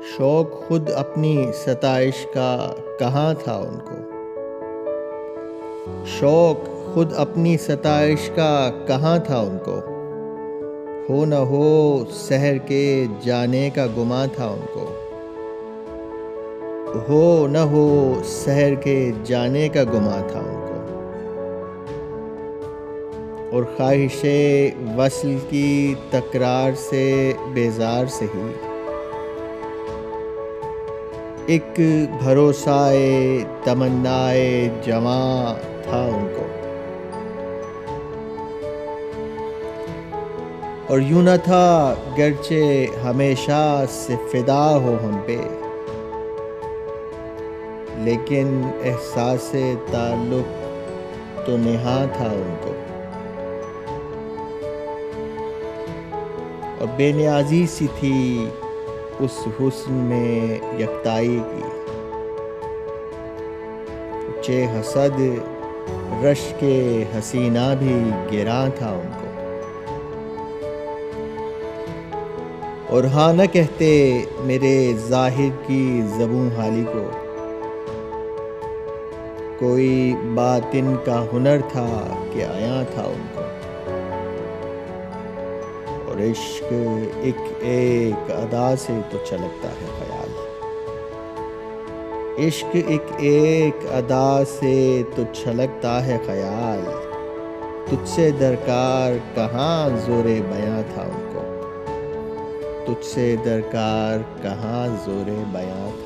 شوق خود اپنی ستائش کا کہاں تھا ان کو؟ شوق خود اپنی ستائش کا کہاں تھا ان کو؟ ہو نہ ہو سحر کے جانے کا گماں تھا ان کو۔ ہو نہ ہو سحر کے جانے کا گماں تھا ان کو، اور خواہش وصل کی تکرار سے بیزار سے ہی ایک بھروسائے تمنائے جواں تھا ان کو۔ اور یوں نہ تھا گرچہ ہمیشہ سے فدا ہو ہم پہ، لیکن احساس تعلق تو نہاں تھا ان کو، اور بے نیازی سی تھی اس حسن میں یکتائی کی، چہ حسد رشک حسینہ بھی گراں تھا ان کو۔ اور ہاں نہ کہتے میرے ظاہر کی زبوں حالی کو، کوئی باطن کا ہنر تھا کہ عیاں تھا ان کو۔ اور عشق ایک ایک ادا سے تو چھلکتا ہے خیال، عشق ایک ایک ادا سے تو چھلکتا ہے خیال، تجھ سے درکار کہاں زور بیاں تھا ان کو، تجھ سے درکار کہاں زور بیاں تھا۔